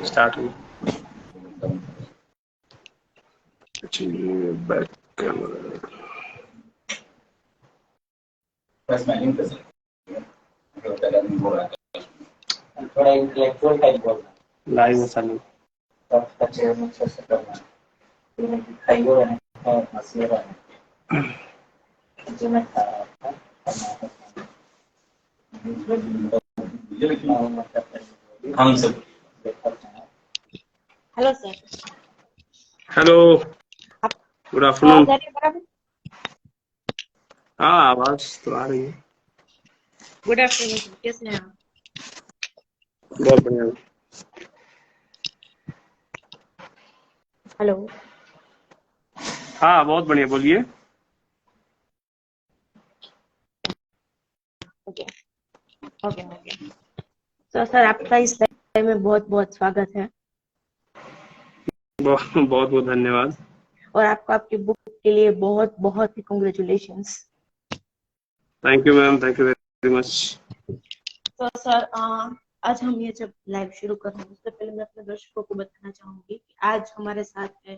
Start हुई। Back camera थोड़ा intellectual type बोलना, लाइव में चालू। सब अच्छे से करना, ये खाइयो है मसीहा है जो मैं खा रहा था हम सब। Hello sir. Hello, good afternoon. आवाज आ रही है बराबर? हाँ, आवाज तो आ रही है। गुड आफ्टरनून सर, कैसे हैं आप? बहुत बढ़िया। हेलो। हाँ, बहुत बढ़िया, बोलिए। Okay okay okay. तो सर आपका इस लाइव में बहुत बहुत स्वागत है बहुत बहुत धन्यवाद। और आपको आपकी बुक के लिए बहुत बहुत ही congratulations. Thank you ma'am, thank you very much. तो सर आज हम ये जब लाइव शुरू कर रहे हैं उससे पहले मैं अपने दर्शकों को बताना चाहूंगी कि आज हमारे साथ है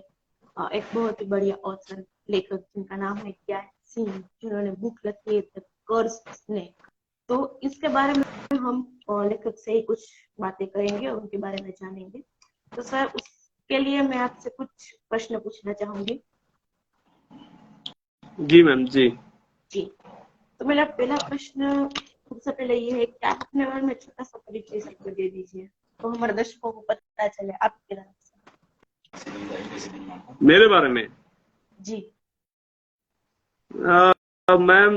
एक बहुत ही बढ़िया ऑथर लेखक जिनका नाम है क्या सिंह, जिन्होंने बुक लिखी है द कर्स स्नेक। तो इसके बारे में हम लेखक से ही कुछ बातें करेंगे और उनके बारे में जानेंगे। तो सर उसके लिए मैं आपसे कुछ प्रश्न पूछना चाहूंगी। जी मैम, जी। तो मेरा पहला प्रश्न सबसे पहले ये है कि आप अपने बारे में छोटा सा परिचय सबको दे दीजिए तो हमारे दर्शकों को पता चले आपके नाम से। मेरे बारे में जी मैम,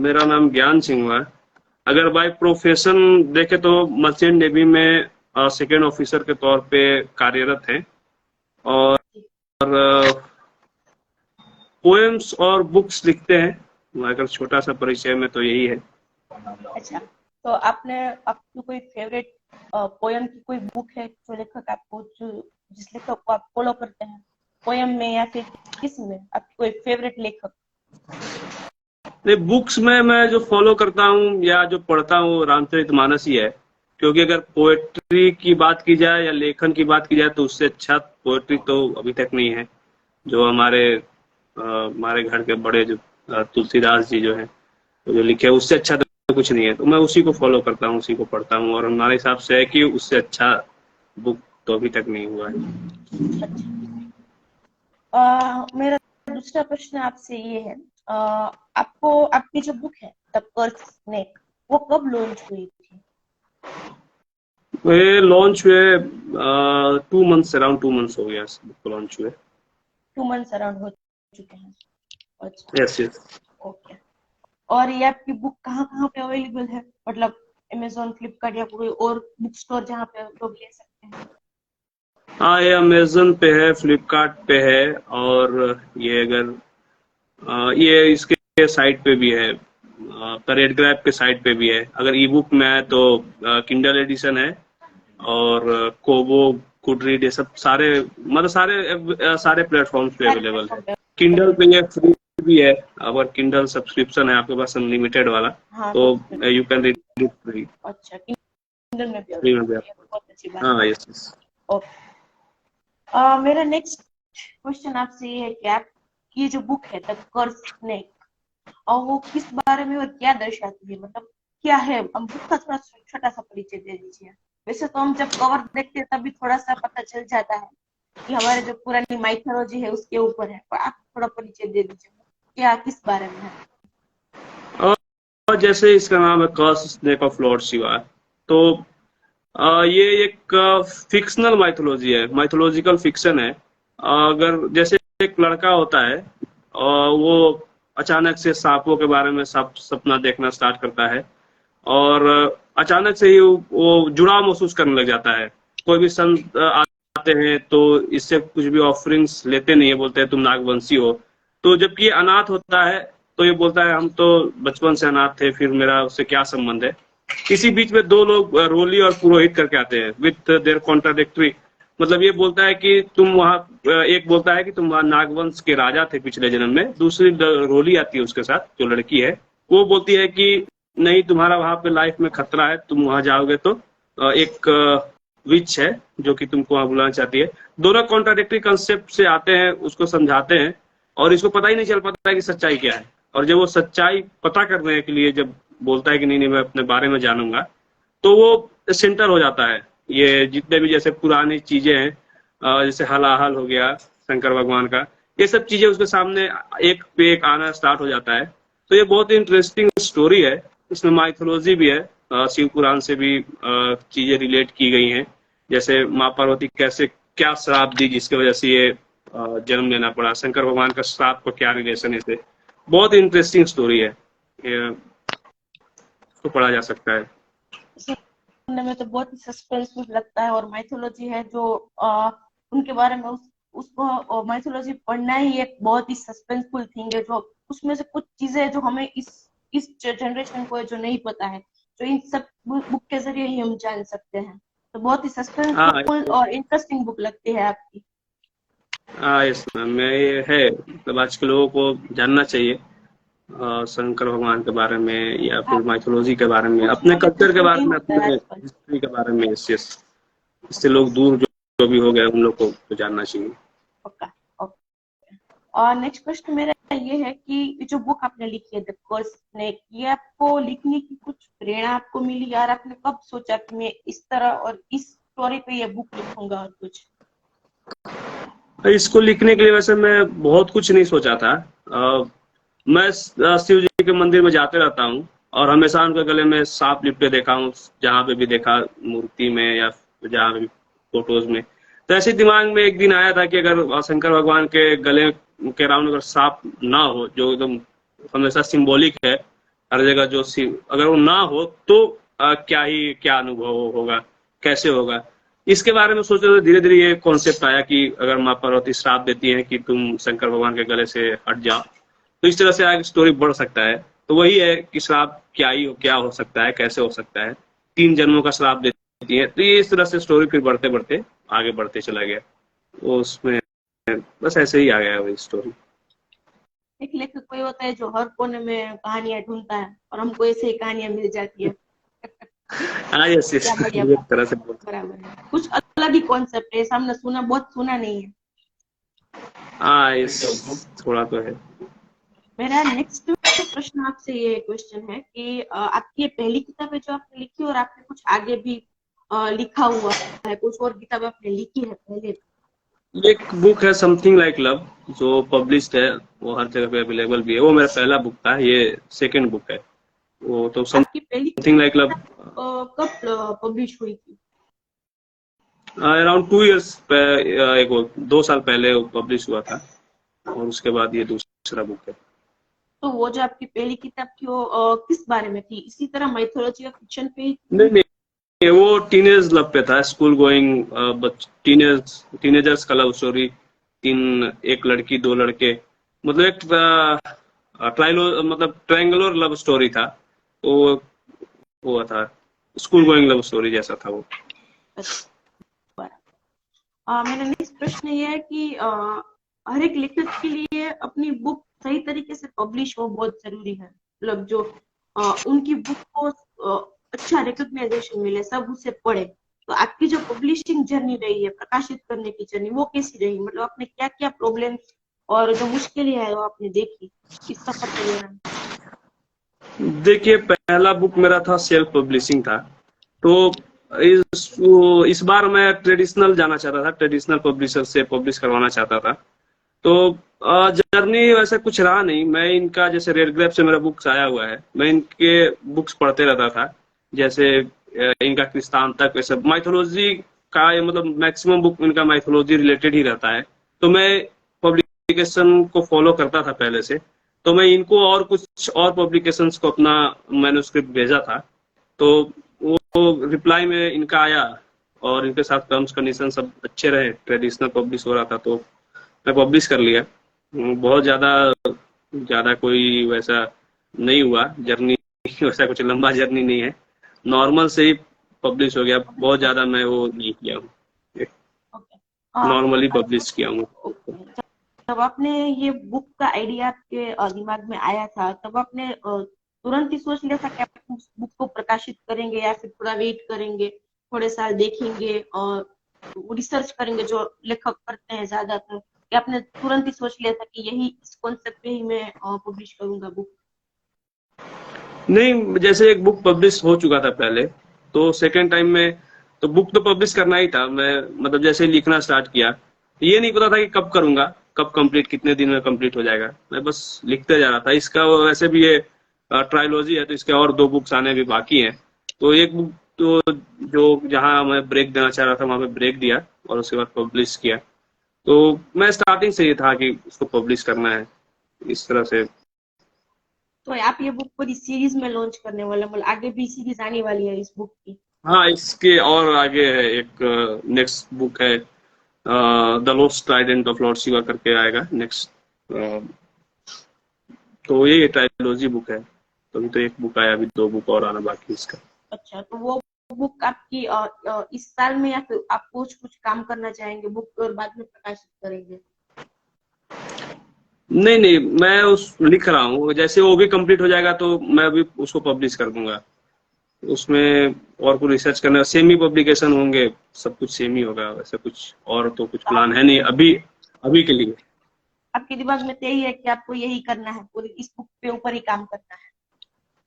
मेरा नाम ज्ञान सिंह है। अगर बाय प्रोफेशन देखे तो मर्चेंट नेवी में सेकेंड ऑफिसर के तौर पे कार्यरत हैं और पोएम्स और बुक्स लिखते हैं। अगर छोटा सा परिचय में तो यही है। अच्छा, तो आपने आपकी कोई फेवरेट पोयम की कोई बुक है जो लेखक आपको जिस लेखक को आप फॉलो करते हैं पोयम में या फिर किस में आपकी कोई फेवरेट लेखक? नहीं, बुक्स में मैं जो फॉलो करता हूँ या जो पढ़ता हूँ रामचरितमानस ही है, क्योंकि अगर पोएट्री की बात की जाए या लेखन की बात की जाए तो उससे अच्छा पोएट्री तो अभी तक नहीं है। जो हमारे घर के बड़े जो तुलसीदास जी जो है तो जो लिखे उससे अच्छा तो कुछ नहीं है। तो मैं उसी को फॉलो करता हूँ, उसी को पढ़ता हूँ और हमारे हिसाब से है कि उससे अच्छा बुक तो अभी तक नहीं हुआ है। मेरा दूसरा प्रश्न आपसे ये है, आपको आपकी जो बुक है द कर्स स्नेक वो कब लॉन्च हुई थी? ये लॉन्च हुए 2 मंथ्स, अराउंड 2 मंथ्स हो गया बुक को लॉन्च हुए। 2 मंथ्स अराउंड हो चुके हैं। अच्छा, यस यस। ओके। और ये आपकी बुक कहाँ कहाँ पे अवेलेबल है, मतलब अमेजोन, फ्लिपकार्ट या कोई और बुक स्टोर जहाँ पे लोग ले सकते हैं? हाँ, ये अमेजन पे है, फ्लिपकार्ट पे है और ये अगर ये इसके साइट पे भी है, रेड ग्रैब के साइट पे भी है। अगर ई बुक में है तो किंडल एडिशन है और कोबो, गुड रीड, ये सब सारे मतलब सारे प्लेटफॉर्म्स पे सारे अवेलेबल है। प्लेटफॉर्म पे किंडल अवेलेबल पे ये फ्री भी है। अगर किंडल सब्सक्रिप्शन है आपके पास अनलिमिटेड वाला हाँ तो तो you can read it free. अच्छा, किंडल में भी फ्री में भी अवेलेबल है, बहुत अच्छी बात हाँ, है। Yes yes. ओके, मेरा नेक्स्ट क्वेश्चन आपसे ये है कि आपकी जो बुक है द कर्स स्नेक और वो किस बारे में और क्या दर्शाती है, मतलब क्या है? हम बुक का थोड़ा छोटा सा परिचय दे दीजिए। वैसे तो हम जब कवर देखते हैं तभी थोड़ा सा पता चल जाता है कि हमारे जो पुरानी माइथोलॉजी है उसके ऊपर है, पर आप थोड़ा परिचय दे दीजिए क्या किस बारे में है। और जैसे इसका नाम है कर्स स्नेक ऑफ लॉर्ड शिवा, तो ये एक फिक्शनल माइथोलॉजी है, माइथोलॉजिकल फिक्शन है। अगर जैसे एक लड़का होता है और वो अचानक से सांपों के बारे में सपना देखना स्टार्ट करता है और अचानक से ही वो जुड़ाव महसूस करने लग जाता है। कोई भी संत आते हैं तो इससे कुछ भी ऑफरिंग्स लेते नहीं है, बोलते हैं तुम नागवंशी हो। तो जबकि ये अनाथ होता है तो ये बोलता है हम तो बचपन से अनाथ थे, फिर मेरा उससे क्या संबंध है। इसी बीच में दो लोग रोली और पुरोहित करके आते हैं विथ देयर कॉन्ट्राडिक्टरी। मतलब ये बोलता है कि तुम वहाँ, एक बोलता है कि तुम वहाँ नागवंश के राजा थे पिछले जन्म में, दूसरी रोली आती है उसके साथ जो लड़की है, वो बोलती है कि नहीं तुम्हारा वहां पे लाइफ में खतरा है, तुम वहां जाओगे तो एक विच है जो कि तुमको वहां बुलाना चाहती है। दोनों कॉन्ट्राडिक्टरी कंसेप्ट से आते हैं, उसको समझाते हैं और इसको पता ही नहीं चल पाता है कि सच्चाई क्या है। और जब वो सच्चाई पता करने के लिए जब बोलता है कि नहीं नहीं मैं अपने बारे में जानूंगा, तो वो सेंटर हो जाता है। ये जितने भी जैसे पुरानी चीजें हैं, जैसे हलाहल हो गया शंकर भगवान का, ये सब चीजें उसके सामने एक पे एक आना स्टार्ट हो जाता है। तो ये बहुत इंटरेस्टिंग स्टोरी है। इसमें माइथोलॉजी भी है, शिव पुराण से भी चीजें रिलेट की गई हैं। जैसे माँ पार्वती कैसे क्या श्राप दी जिसकी वजह से ये जन्म लेना पड़ा, शंकर भगवान का श्राप का क्या रिलेशन है इससे। बहुत इंटरेस्टिंग स्टोरी है, ये इसको पढ़ा जा सकता है। सुनने में तो बहुत ही सस्पेंसफुल लगता है, और माइथोलॉजी है जो उनके बारे में उसको माइथोलॉजी पढ़ना ही एक बहुत ही सस्पेंसफुल थिंग है, जो उसमें से कुछ चीजें जो हमें इस जनरेशन को है जो नहीं पता है, जो इन सब बुक के जरिए ही हम जान सकते हैं। तो बहुत ही हाँ सस्पेंसफुल और इंटरेस्टिंग बुक लगती है आपकी। हाँ, इस में ये है, मतलब आज के लोगों को जानना चाहिए शंकर भगवान के बारे में या फिर हाँ, माइथोलॉजी के बारे में, कुछ अपने लोग कल्चर के नहीं बारे में, होता है अपने आजकल। हिस्ट्री के बारे में। इससे लोग दूर जो भी हो गए उन लोग को तो जानना चाहिए। पक्का। ओके। और नेक्स्ट क्वेश्चन मेरा ये है कि ये जो बुक आपने लिखी है द कर्स स्नेक, ये आपको लिखने की कुछ प्रेरणा आपको मिली यार? आपने कब सोचा कि मैं इस तरह और इस स्टोरी पे ये बुक लिखूंगा और कुछ? इसको लिखने के लिए वैसे मैं बहुत कुछ नहीं सोचा था। मैं शिव जी के मंदिर में जाते रहता हूँ और हमेशा उनके गले में सांप लिपटे देखा हूँ, जहाँ पे भी देखा, मूर्ति में या जहाँ पे भी फोटोज में। तो ऐसे दिमाग में एक दिन आया था कि अगर शंकर भगवान के गले के राउंड अगर सांप ना हो, जो एकदम हमेशा सिंबॉलिक है हर जगह, जो शिव अगर वो ना हो तो क्या अनुभव होगा, कैसे होगा। इसके बारे में सोचे तो धीरे धीरे ये कॉन्सेप्ट आया कि अगर माँ पार्वती श्राप देती है कि तुम शंकर भगवान के गले से हट जाओ, तो इस तरह से आगे स्टोरी बढ़ सकता है। तो वही है कि श्राप क्या हो सकता है, कैसे हो सकता है, 3 जन्मों का श्राप देती है। तो ये इस तरह से स्टोरी फिर बढ़ते बढ़ते आगे बढ़ते चला गया, वो उसमें बस ऐसे ही आ गया वही स्टोरी। एक लेखक कोई होता है जो हर कोने में कहानियां ढूंढता है और हमको ऐसे ही कहानियां मिल जाती है। हाँ यस यस, क्या बढ़िया एक बात तरह है। से बोल। बराबर है, कुछ अलग ही कॉन्सेप्ट है, सामने बहुत सुना नहीं है। हाँ यस, थोड़ा तो है। मेरा नेक्स्ट प्रश्न आपसे ये क्वेश्चन है कि आपकी ये पहली किताब है जो आपने लिखी, और आपने कुछ आगे भी लिखा हुआ है, कुछ और किताब आपने लिखी है पहले? एक बुक है समथिंग लाइक लव, जो पब्लिश्ड है, वो हर जगह पे अवेलेबल भी है। वो मेरा पहला बुक था, ये सेकंड बुक है। वो तो आपकी पहली समथिंग लाइक लव कब पब्लिश हुई थी? अराउंड 2 इयर्स, एक 2 साल पहले वो पब्लिश हुआ था, और उसके बाद ये दूसरा बुक है। तो वो जो आपकी पहली किताब थी वो किस बारे में थी? इसी तरह माइथोलॉजी या फिक्शन पे ही थी? नहीं नहीं, वो टीनेज लव पे था, स्कूल गोइंग टीनेजर्स का लव स्टोरी। एक लड़की 2 लड़के, मतलब एक ट्राइलो मतलब ट्रायंगुलर लव स्टोरी था। तो वो था स्कूल गोइंग लव स्टोरी जैसा था वो। मेरा नेक्स्ट प्रश्न ये है कि हर एक लेखक के लिए अपनी बुक सही तरीके से पब्लिश हो बहुत जरूरी है। मतलब जो उनकी बुक को अच्छा रिकॉग्नाइजेशन मिले, सब उसे पढ़े। तो आपकी जो पब्लिशिंग जर्नी रही है, प्रकाशित करने की जर्नी, वो कैसी रही? मतलब आपने क्या क्या प्रॉब्लम और जो मुश्किलें है वो आपने देखी इस सफर के दौरान? देखिए, पहला बुक मेरा था, सेल्फ पब्लिशिंग था। तो इस बार मैं ट्रेडिशनल जाना चाहता था, ट्रेडिशनल पब्लिशर से पब्लिश करवाना चाहता था। तो जर्नी वैसे कुछ रहा नहीं। मैं इनका, जैसे रेड ग्रेप से मेरा बुक्स आया हुआ है, मैं इनके बुक्स पढ़ते रहता था। जैसे इनका क्रिस्तान तक, वैसे माइथोलॉजी का मतलब मैक्सिमम बुक इनका माइथोलॉजी रिलेटेड ही रहता है। तो मैं पब्लिकेशन को फॉलो करता था पहले से। तो मैं इनको और कुछ और पब्लिकेशंस को अपना मैन्युस्क्रिप्ट भेजा था। तो वो रिप्लाई में इनका आया और इनके साथ टर्म्स कंडीशन सब अच्छे रहे, ट्रेडिशनल पब्लिश हो रहा था, तो मैं पब्लिश कर लिया। बहुत ज्यादा ज्यादा कोई वैसा नहीं हुआ जर्नी, वैसा कुछ लंबा जर्नी नहीं है, नॉर्मल से ही पब्लिश हो गया। बहुत ज्यादा मैं वो नहीं किया हूँ, ओके। नॉर्मली पब्लिश किया हूँ। जब आपने ये बुक का आइडिया आपके दिमाग में आया था, तब आपने तुरंत ही सोच लिया था कि आप उस बुक को प्रकाशित करेंगे या फिर थोड़ा वेट करेंगे, थोड़े साल देखेंगे और रिसर्च करेंगे जो लेखक करते हैं ज्यादातर, कि आपने तुरंत ही सोच लिया था कि यही इस कॉन्सेप्ट पे ही मैं पब्लिश करूंगा बुक? नहीं, जैसे एक बुक पब्लिश हो चुका था पहले, तो सेकेंड टाइम में तो बुक तो पब्लिश करना ही था। मैं मतलब जैसे लिखना स्टार्ट किया, ये नहीं पता था कि कब करूंगा, कब कंप्लीट, कितने दिन में कंप्लीट हो जाएगा। मैं बस लिखते जा रहा था। इसका वैसे भी ये ट्रायोलॉजी है, तो इसके और 2 बुक्स आने भी बाकी हैं। तो एक बुक तो जो जहां मैं ब्रेक देना चाह रहा था वहां पे ब्रेक दिया और उसके बाद पब्लिश किया। तो मैं स्टार्टिंग से ये था कि उसको पब्लिश करना है इस तरह से। तो आप ये बुक पूरी सीरीज में लॉन्च करने वाले, मतलब आगे भी सीरीज आने वाली है इस बुक की? हाँ, इसके और आगे है एक नेक्स्ट बुक है, the lost Trident of Lord Shiva करके आएगा नेक्स्ट। तो ये ट्रायोलॉजी बुक है। तो अभी तो एक बुक आया, अभी 2 बुक और आना बाकी है इसका। अच्छा, तो वो बुक आपकी इस साल में, या फिर आप कुछ कुछ काम करना चाहेंगे बुक और बाद में प्रकाशित करेंगे? नहीं नहीं, मैं उस लिख रहा हूँ, जैसे वो भी कंप्लीट हो जाएगा तो मैं भी उसको पब्लिश कर दूंगा। उसमें और कुछ रिसर्च करना, सेमी पब्लिकेशन होंगे, सब कुछ सेम ही होगा, वैसे कुछ और तो कुछ तो प्लान है नहीं अभी, अभी के लिए। आपके दिमाग में तो यही है कि आपको यही करना है, पूरी इस बुक पे ऊपर ही काम करना है?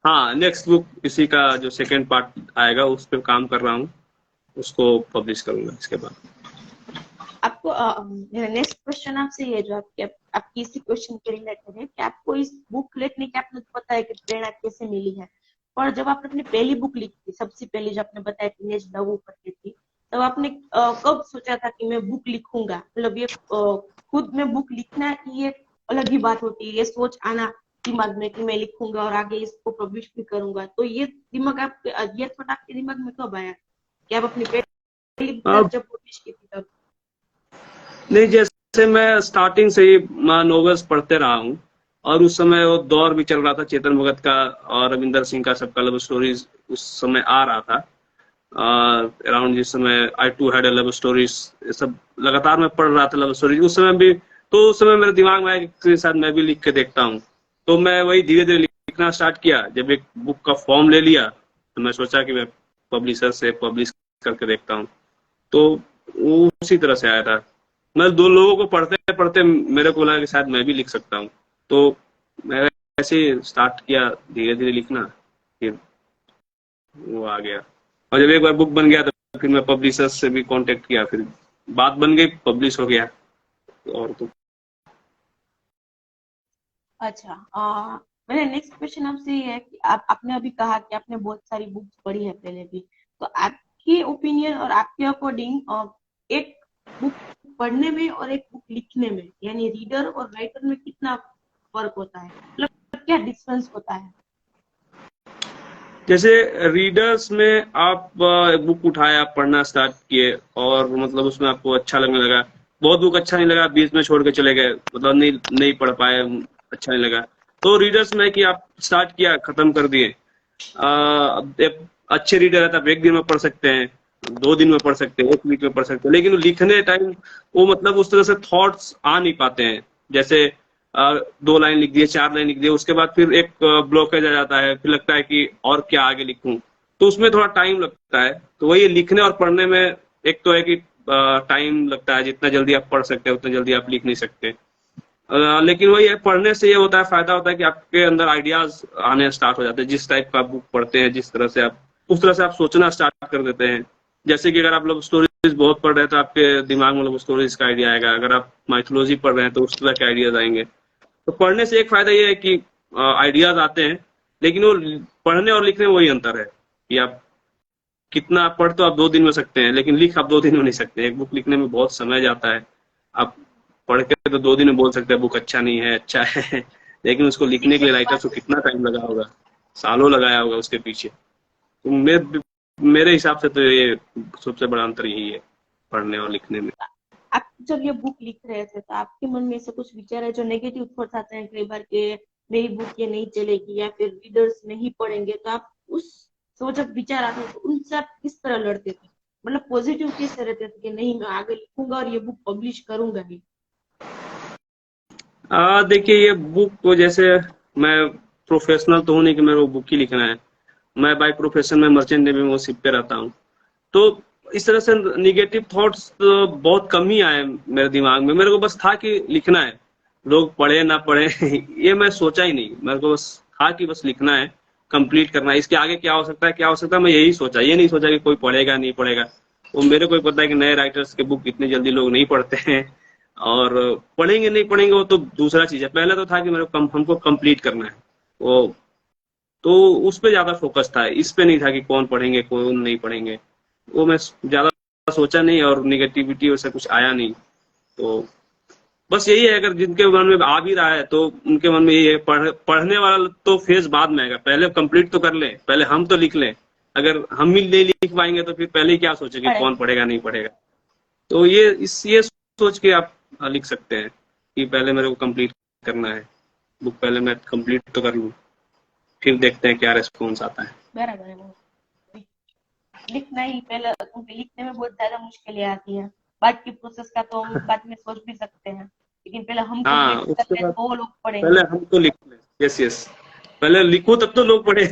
हाँ, नेक्स्ट बुक इसी का जो सेकंड पार्ट आएगा उस पर काम कर रहा हूँ, उसको पब्लिश करूंगा इसके बाद। आपको मेरा नेक्स्ट क्वेश्चन आपसे ये जो आपकी इसी क्वेश्चन के रिलेटेड है कि आपको इस बुक लिखने की, आपने तो पता है कि प्रेरणा कैसे मिली है, और जब आपने अपनी पहली बुक लिखी थी, सबसे पहली जो आपने बताया टीनेज लव करके थी, तब आपने कब सोचा था कि मैं बुक लिखूंगा? मतलब ये खुद में बुक लिखना ये अलग ही बात होती है, ये सोच आना दिमाग में कि मैं लिखूंगा और आगे इसको पब्लिश भी करूंगा, तो ये दिमाग आपके, ये थॉट आपके दिमाग में कब आया कि आप अपनी पहली बुक अब जब पब्लिश की थी तब? नहीं, जैसे मैं स्टार्टिंग से ही नॉवेल्स पढ़ते रहा हूँ, और उस समय वो दौर भी चल रहा था चेतन भगत का और रविंदर सिंह का, सबका लव स्टोरीज उस समय आ रहा था। अराउंड जिस समय I too had a love stories, सब लगातार मैं पढ़ रहा था लव स्टोरीज उस समय भी। तो उस समय मेरे दिमाग में आया कि शायद मैं भी लिख के देखता हूँ। तो मैं वही धीरे धीरे लिखना स्टार्ट किया। जब एक बुक का फॉर्म ले लिया तो मैं सोचा कि मैं पब्लिशर से पब्लिश करके देखता हूँ। तो वो उसी तरह से आया था। मैं 2 लोगों को पढ़ते पढ़ते मेरे को लगा कि शायद मैं भी लिख सकता हूँ। तो मैं ऐसे स्टार्ट किया धीरे धीरे लिखना, फिर वो आ गया। और जब एक बार बुक बन गया तो फिर मैं पब्लिशर से भी कांटेक्ट किया, फिर बात बन गई, पब्लिश हो गया। और तो अच्छा, मेरा नेक्स्ट क्वेश्चन आपसे ये है कि आपने अभी कहा कि आपने बहुत सारी बुक्स पढ़ी है पहले भी, तो आपके ओपिनियन और आपके अकॉर्डिंग एक बुक पढ़ने में और एक बुक लिखने में, यानी रीडर और राइटर में कितना फर्क होता है, मतलब क्या डिफरेंस होता है? जैसे रीडर्स में आप बुक उठाया, पढ़ना स्टार्ट किए और मतलब उसमें आपको अच्छा लगने लगा, बहुत बुक अच्छा नहीं लगा, बीच में छोड़ के चले गए, मतलब नहीं नहीं पढ़ पाए, अच्छा नहीं लगा। तो रीडर्स में कि आप स्टार्ट किया, खत्म कर दिए। एक अच्छे रीडर है तो आप 1 दिन में पढ़ सकते हैं, 2 दिन में पढ़ सकते हैं, 1 वीक में पढ़ सकते हैं। लेकिन लिखने टाइम वो मतलब उस तरह से थॉट्स आ नहीं पाते हैं। जैसे 2 लाइन लिख दिए, 4 लाइन लिख दिए, उसके बाद फिर एक ब्लॉकेज आ जाता है, फिर लगता है कि और क्या आगे लिखूं। तो उसमें थोड़ा टाइम लगता है। तो वही लिखने और पढ़ने में एक तो है कि टाइम लगता है, जितना जल्दी आप पढ़ सकते हैं उतना जल्दी आप लिख नहीं सकते। लेकिन वही है, पढ़ने से ये होता है, फायदा होता है कि आपके अंदर आइडियाज आने स्टार्ट हो जाते हैं। जिस टाइप का बुक पढ़ते हैं, जिस तरह से आप, उस तरह से आप सोचना स्टार्ट कर देते हैं। जैसे कि अगर आप लव स्टोरीज बहुत पढ़ रहे हैं तो आपके दिमाग में लव स्टोरीज का आइडिया आएगा। अगर आप माइथोलॉजी पढ़ रहे हैं तो उस तरह के आइडियाज आएंगे। तो पढ़ने से एक फायदा ये है कि आइडियाज आते हैं, लेकिन वो पढ़ने और लिखने में वही अंतर है कि आप कितना पढ़ तो आप 2 दिन में सकते हैं, लेकिन लिख आप 2 दिन में नहीं सकते। एक बुक लिखने में बहुत समय जाता है। आप पढ़ के तो 2 दिन में बोल सकते हैं बुक अच्छा नहीं है, अच्छा है लेकिन उसको लिखने के लिए राइटर्स को कितना टाइम लगा होगा, सालों लगाया होगा उसके पीछे। तो मेरे हिसाब से तो ये सबसे बड़ा अंतर यही है, पढ़ने और लिखने में। आप जब ये बुक लिख रहे थे तो आपके मन में ऐसे कुछ विचार है जो नेगेटिव थॉट्स आते हैं कई बार के, मेरी बुक ये नहीं चलेगी या फिर रीडर्स नहीं पढ़ेंगे, तो आप उस, तो जब विचार आते हैं तो उनसे आप किस तरह लड़ते थे? मतलब पॉजिटिव कैसे रहते थे कि नहीं मैं आगे लिखूंगा और ये बुक पब्लिश करूंगा ही? देखिए, ये बुक को जैसे मैं प्रोफेशनल तो हूँ नहीं कि मेरे को बुक ही लिखना है। मैं बाय प्रोफेशन में मर्चेंट नेवी में वो शिप पे रहता हूँ। तो इस तरह से निगेटिव थॉट्स बहुत कम ही आए मेरे दिमाग में। मेरे को बस था कि लिखना है, लोग पढ़े ना पढ़े ये मैं सोचा ही नहीं। मेरे को बस था कि बस लिखना है, कंप्लीट करना है। इसके आगे क्या हो सकता है, क्या हो सकता है, मैं यही सोचा। ये नहीं सोचा कि कोई पढ़ेगा नहीं पढ़ेगा। वो मेरे को ही पता है कि नए राइटर्स के बुक इतनी जल्दी लोग नहीं पढ़ते हैं, और पढ़ेंगे नहीं पढ़ेंगे वो तो दूसरा चीज है। पहले तो था कि मेरे को हमको कंप्लीट करना है वो, तो उस पे ज्यादा फोकस था। इस पे नहीं था कि कौन पढ़ेंगे कौन नहीं पढ़ेंगे। वो मैं ज्यादा सोचा नहीं, और निगेटिविटी वैसा कुछ आया नहीं। तो बस यही है, अगर जिनके मन में आ भी रहा है तो उनके मन में यही है, पढ़ने वाला तो फेज बाद में आएगा। पहले कंप्लीट तो कर ले, पहले हम तो लिख लें। अगर हम ही नहीं लिख पाएंगे तो फिर पहले ही क्या सोचेंगे पढ़े। कौन पढ़ेगा नहीं पढ़ेगा। तो ये सोच के आप लिख सकते हैं कि पहले मेरे को कंप्लीट करना है, बुक पहले मैं कंप्लीट तो कर लूँ, फिर देखते हैं क्या रेस्पॉन्स आता है। बराबर है। वो लिखना ही पहले, क्योंकि लिखने में बहुत ज्यादा मुश्किलें आती है। बाद की प्रोसेस का तो हम बाद में सोच भी सकते हैं, लेकिन पहले हम हाँ, कंप्लीट कर उसके ले बाद तो वो लोग पहले पढ़ेंगे। हम तो लिख लें। यस यस, पहले लिखो तब तो लोग पढ़े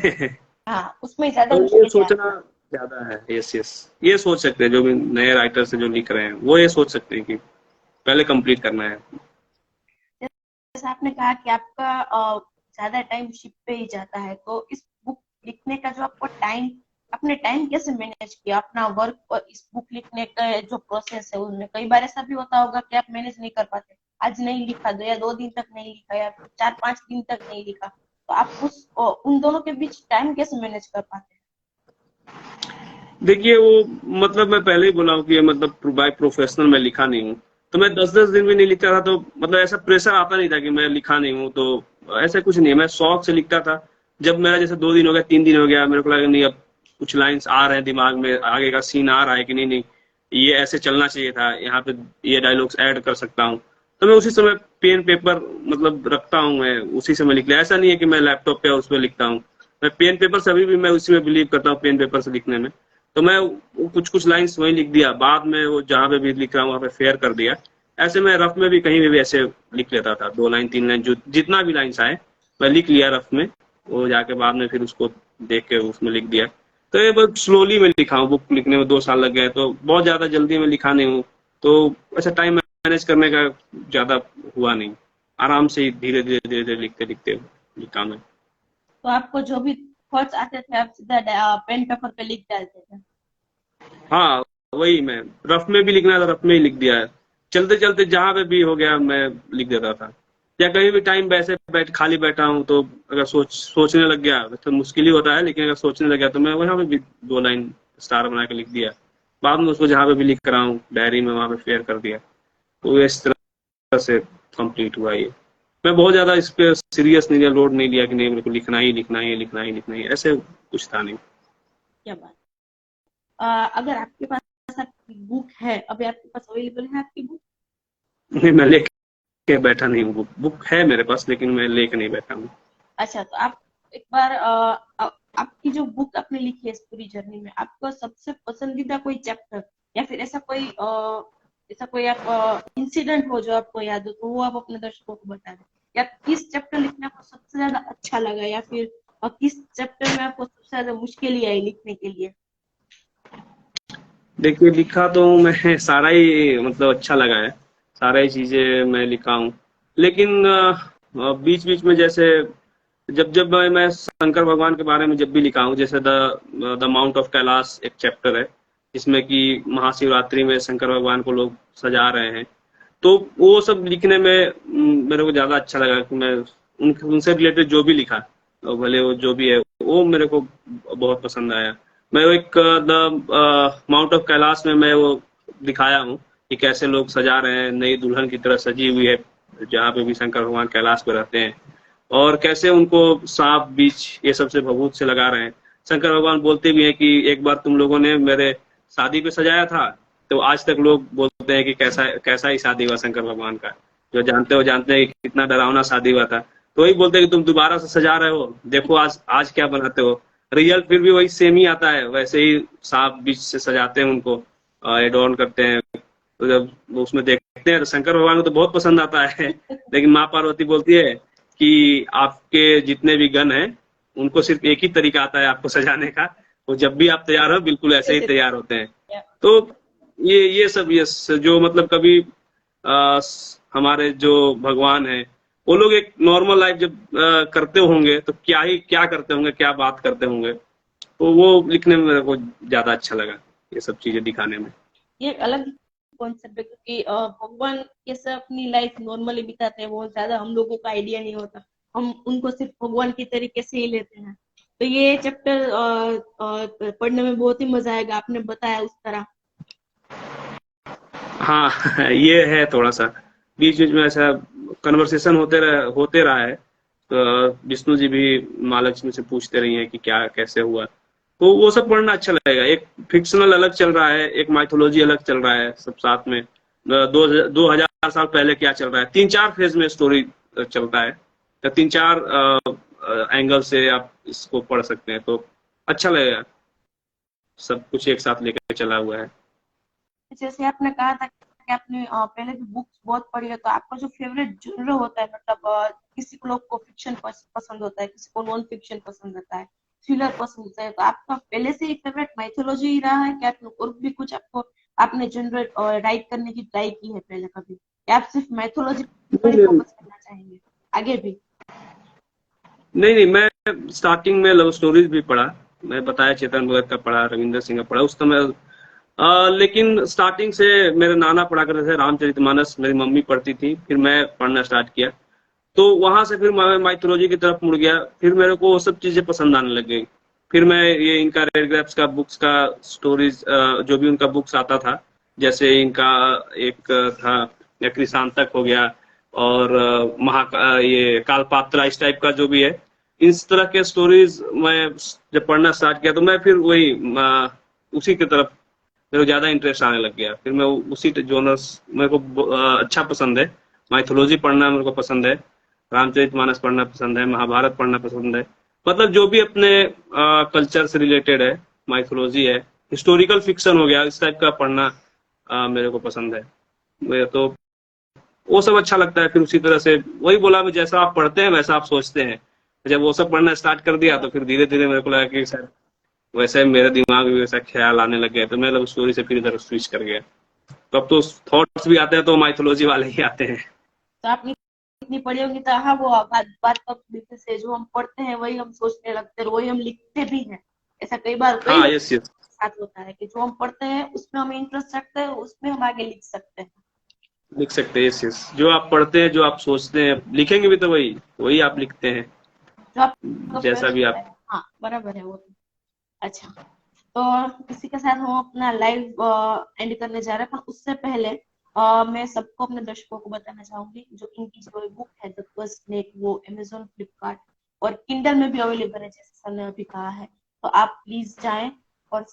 हाँ, उसमें ज्यादा तो ये मुश्किलें आती सोचना ज्यादा है। यस यस, ये सोच सकते हैं जो भी नए राइटर से जो लिख रहे हैं, वो ये सोच सकते हैं कि पहले कंप्लीट करना है। है। जैसे आपने कहा कि आपका ज्यादा टाइम शिप पे ही जाता है, तो इस बुक लिखने का जो आपको टाइम, अपने टाइम कैसे मैनेज किया अपना वर्क और इस बुक लिखने का जो प्रोसेस है उसमें? कई बार ऐसा भी होता होगा कि आप मैनेज नहीं कर पाते, आज नहीं लिखा, 2 या 2 दिन तक नहीं लिखा, या फिर 4-5 दिन तक नहीं लिखा, तो आप उन दोनों के बीच टाइम कैसे मैनेज कर पाते हैं? देखिए, वो मतलब मैं पहले ही बोला हूँ कि मतलब बाय प्रोफेशनल मैं लिखा नहीं हूँ। तो मैं 10-10 दिन भी नहीं लिखता था, तो मतलब ऐसा प्रेशर आता नहीं था कि मैं लिखा नहीं हूँ। तो ऐसा कुछ नहीं है, मैं शौक से लिखता था। जब मेरा जैसे 2 दिन हो गया 3 दिन हो गया, मेरे को लगा नहीं अब कुछ लाइन्स आ रहे हैं दिमाग में, आगे का सीन आ रहा है कि नहीं नहीं ये ऐसे चलना चाहिए था, यहाँ पे ये डायलॉग्स ऐड कर सकता हूँ, तो मैं उसी समय पेन पेपर मतलब रखता हूँ, मैं उसी से मैं लिख लिया। ऐसा नहीं है कि मैं लैपटॉप पे उस पर लिखता हूँ। मैं पेन पेपर से अभी भी मैं उसी में बिलीव करता हूँ, पेन पेपर से लिखने में। तो मैं कुछ कुछ लाइंस वहीं लिख दिया, बाद में वो जहाँ पे भी लिख रहा हूँ वहाँ पे फेयर कर दिया। ऐसे मैं रफ में भी कहीं भी ऐसे लिख लेता था, 2 लाइन 3 लाइन जो जितना भी लाइंस आए मैं लिख लिया रफ में, वो जाके बाद में फिर उसको देख के उसमें लिख दिया। तो ये बहुत स्लोली मैं लिखा हूँ, बुक लिखने में 2 साल लग गए, तो बहुत ज्यादा जल्दी में लिखा नहीं हूँ। तो ऐसा टाइम मैनेज करने का ज्यादा हुआ नहीं, आराम से ही धीरे धीरे धीरे धीरे लिखते लिखते लिखा मैं। तो आपको जो भी थॉट्स आते थे आप सीधा पेन पेपर पे लिख डालते थे? हाँ, वही मैं रफ में भी लिखना था, रफ में ही लिख दिया है। चलते चलते जहां पे भी हो गया मैं लिख देता था। या कहीं भी टाइम वैसे खाली बैठा हूँ तो अगर सोचने लग गया तो मुश्किल ही होता है, लेकिन अगर सोचने लग गया तो मैं वहां पे भी 2 लाइन स्टार बना के लिख दिया। बाद में उसको जहां पे भी लिख रहा हूँ डायरी में वहां पे शेयर कर दिया। तो इस तरह से कंप्लीट हुआ ये। मैं बहुत ज्यादा इस पे सीरियस नहीं लिया, लोड नहीं लिया कि नहीं मेरे को लिखना ही लिखना ही लिखना ही लिखना ही, ऐसे कुछ था नहीं। क्या बात। अगर आपके पास आपकी बुक है, अभी आपके पास अवेलेबल है आपकी बुक? नहीं, मैं लेके बैठा नहीं हूँ। बुक है मेरे पास लेकिन मैं लेके नहीं बैठा हूँ। अच्छा, तो आप एक बार आपकी जो बुक आपने लिखी है इस पूरी जर्नी में, आपका सबसे पसंदीदा कोई चैप्टर या फिर ऐसा कोई आप इंसिडेंट हो जो आपको याद हो, तो वो आप अपने दर्शकों को बता दें। या किस चैप्टर लिखने को सबसे ज्यादा अच्छा लगा, या फिर किस चैप्टर में आपको सबसे ज्यादा मुश्किल ही आई लिखने के लिए? देखिए, लिखा तो मैं सारा ही मतलब अच्छा लगा है, सारा ही चीजें मैं लिखा हूँ। लेकिन बीच बीच में जैसे जब जब मैं शंकर भगवान के बारे में जब भी लिखा हूँ, जैसे द माउंट ऑफ कैलाश एक चैप्टर है जिसमें कि महाशिवरात्रि में शंकर भगवान को लोग सजा रहे हैं। तो वो सब लिखने में मेरे को ज्यादा अच्छा लगा कि मैं उनसे रिलेटेड जो भी लिखा, और भले वो जो भी है वो मेरे को बहुत पसंद आया। मैं एक द माउंट ऑफ कैलाश में मैं वो दिखाया हूँ कि कैसे लोग सजा रहे हैं, नई दुल्हन की तरह सजी हुई है जहाँ पे भी शंकर भगवान कैलाश पे रहते हैं, और कैसे उनको सांप बीच ये सबसे भभूत से लगा रहे हैं। शंकर भगवान बोलते भी हैं कि एक बार तुम लोगों ने मेरे शादी पे सजाया था, तो आज तक लोग बोलते हैं कि कैसा कैसा ही शादी हुआ शंकर भगवान का, जो जानते हो जानते हैं कि कितना डरावना शादी हुआ था। तो वही बोलते हैं कि तुम दोबारा से सजा रहे हो, देखो आज आज क्या बनाते हो। रियल फिर भी वही सेम ही आता है, वैसे ही सांप बीच से सजाते हैं उनको, एडॉर्न करते हैं। तो जब वो उसमें देखते हैं तो शंकर भगवान को तो बहुत पसंद आता है, लेकिन माँ पार्वती बोलती है कि आपके जितने भी गन हैं उनको सिर्फ एक ही तरीका आता है आपको सजाने का, वो जब भी आप तैयार हो बिल्कुल ऐसे ही तैयार होते हैं। तो ये सब जो मतलब कभी हमारे जो भगवान है वो लोग एक नॉर्मल लाइफ जब करते होंगे तो क्या करते होंगे, क्या बात करते होंगे, तो वो लिखने में मेरे को ज्यादा अच्छा लगा ये सब चीजें दिखाने में। ये एक अलग कॉन्सेप्ट है क्योंकि भगवान कैसे अपनी लाइफ नॉर्मली बिताते हैं वो ज्यादा हम लोगों का आइडिया नहीं होता, हम उनको सिर्फ भगवान की तरीके से ही लेते हैं। तो ये चैप्टर पढ़ने में बहुत ही मजा आएगा, आपने बताया उस तरह। हाँ ये है थोड़ा सा बीच बीच में ऐसा कन्वर्सेशन होते रहा है, तो विष्णु जी भी माँ लक्ष्मी से पूछते रही हैं कि क्या कैसे हुआ, तो वो सब पढ़ना अच्छा लगेगा। एक फिक्शनल अलग चल रहा है, एक माइथोलॉजी अलग चल रहा है, सब साथ में 2000 साल पहले क्या चल रहा है, 3-4 फेज में स्टोरी चलता है, तो 3-4 एंगल से आप इसको पढ़ सकते हैं, तो अच्छा लगेगा। सब कुछ एक साथ लेकर चला हुआ है। जैसे आपने कहा था कि आपने पहले भी बुक्स बहुत पढ़ी है, तो आपका जो फेवरेट जॉनर होता है, मतलब किसी को लोग को फिक्शन पसंद होता है, किसी को नॉन फिक्शन पसंद होता है, थ्रिलर पसंद होता है, तो आपका पहले से ही फेवरेट माइथोलॉजी ही रहा है क्या, और भी कुछ आपने जॉनर राइट करने की ट्राई की है पहले कभी, या आप सिर्फ माइथोलॉजी पर ही फोकस करना चाहेंगे आगे भी? नहीं, मैं स्टार्टिंग में लव स्टोरीज भी पढ़ा, मैं बताया चेतन भगत का पढ़ा, रविंद्र सिंह का पढ़ा उस समय। लेकिन स्टार्टिंग से मेरे नाना पढ़ा करते थे रामचरितमानस, मेरी मम्मी पढ़ती थी, फिर मैं पढ़ना स्टार्ट किया, तो वहां से फिर मैं माइथोलॉजी की तरफ मुड़ गया, फिर मेरे को वो सब चीजें पसंद आने लग गई। फिर मैं ये इनका रेड ग्रेप्स का बुक्स का स्टोरीज, जो भी उनका बुक्स आता था, जैसे इनका एक था क्रिशांतक हो गया, और ये कालपात्रा, इस टाइप का जो भी है, इस तरह के स्टोरीज मैं जब पढ़ना स्टार्ट किया तो मैं फिर वही उसी की तरफ मेरे को ज्यादा इंटरेस्ट आने लग गया। फिर मैं उसी जोनर्स मेरे को अच्छा पसंद है, माइथोलॉजी पढ़ना मेरे को पसंद है, रामचरितमानस पढ़ना पसंद है, महाभारत पढ़ना पसंद है, मतलब जो भी अपने कल्चर से रिलेटेड है, माइथोलॉजी है, हिस्टोरिकल फिक्शन हो गया, इस टाइप का पढ़ना मेरे को पसंद है। मेरे तो वो सब अच्छा लगता है। फिर उसी तरह से वही बोला, मैं जैसा आप पढ़ते हैं वैसा आप सोचते हैं, जब वो सब पढ़ना स्टार्ट कर दिया तो फिर धीरे धीरे मेरे को लगा कि शायद वैसे मेरे दिमाग में वैसा ख्याल आने लग गया, तो मैं लव स्टोरी से फिर इधर स्विच कर गया। तो अब तो थॉट्स भी आते हैं तो माइथोलॉजी वाले ही आते हैं। तो आपने इतनी पढ़ी होगी तो हाँ, वो बात बात तो बिल्कुल से, जो हम पढ़ते हैं वही हम सोचने लगते हैं, वही हम लिखते भी हैं। ऐसा कई बार कई हाँ, लोग यस यस, के साथ होता है कि जो हम पढ़ते हैं उसमें हमें इंटरेस्ट रखते हैं, उसमें हम आगे लिख सकते हैं। लिख सकते हैं, यस यस, जो आप पढ़ते हैं जो आप सोचते हैं लिखेंगे भी तो वही वही आप लिखते हैं, जो आपका जैसा फेवरेट भी होता आप। है, हाँ बराबर है वो तो। अच्छा, तो इसी के साथ हम अपना लाइव एंड करने जा रहे हैं, पर उससे पहले मैं सबको, अपने दर्शकों को बताना चाहूंगी, जो इनकी जो बुक है द फर्स्ट स्नेक, वो अमेजोन, फ्लिपकार्ट और किंडल में भी अवेलेबल है, जैसे सर ने अभी कहा है। तो आप प्लीज जाएं और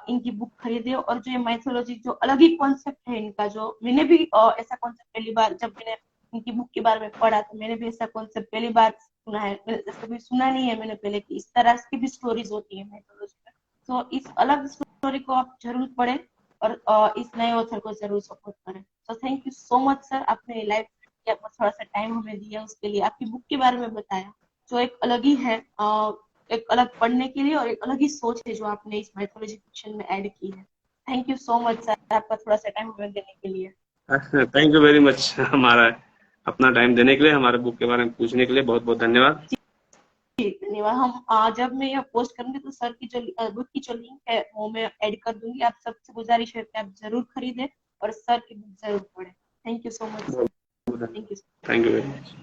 इनकी बुक खरीदें। और जो ये माइथोलॉजी, जो अलग ही कॉन्सेप्ट है इनका, जो मैंने भी ऐसा कॉन्सेप्ट पहली बार जब मैंने इनकी बुक के बारे में पढ़ा, तो मैंने भी ऐसा कॉन्सेप्ट पहली बार सुना है, मैंने ऐसा कभी सुना नहीं है मैंने पहले कि इस तरह की भी स्टोरीज होती है माइथोलॉजी में। तो इस अलग स्टोरी को आप जरूर पढ़ें और इस नए ऑथर को जरूर सपोर्ट करें। तो thank you so much sir, आपने लाइव के आपको थोड़ा सा टाइम हमें दिया, उसके लिए, आपकी बुक के बारे में बताया, जो एक अलग ही है, एक अलग पढ़ने के लिए, और एक अलग ही सोच है जो आपने इस माइथोलॉजी फिक्शन में ऐड की है। Thank you so much sir, आपका थोड़ा सा टाइम हमें देने के लिए। थैंक यू वेरी मच, हमारा अपना टाइम देने के लिए, हमारे बुक के बारे में पूछने के लिए बहुत बहुत धन्यवाद। जी धन्यवाद। हम जब मैं यह पोस्ट करूंगी तो सर की जो बुक की जो लिंक है वो मैं ऐड कर दूंगी। आप सबसे गुजारिश है कि आप जरूर खरीदें और सर की बुक जरूर पढ़ें। Thank you so much sir. Thank you. Thank you very much.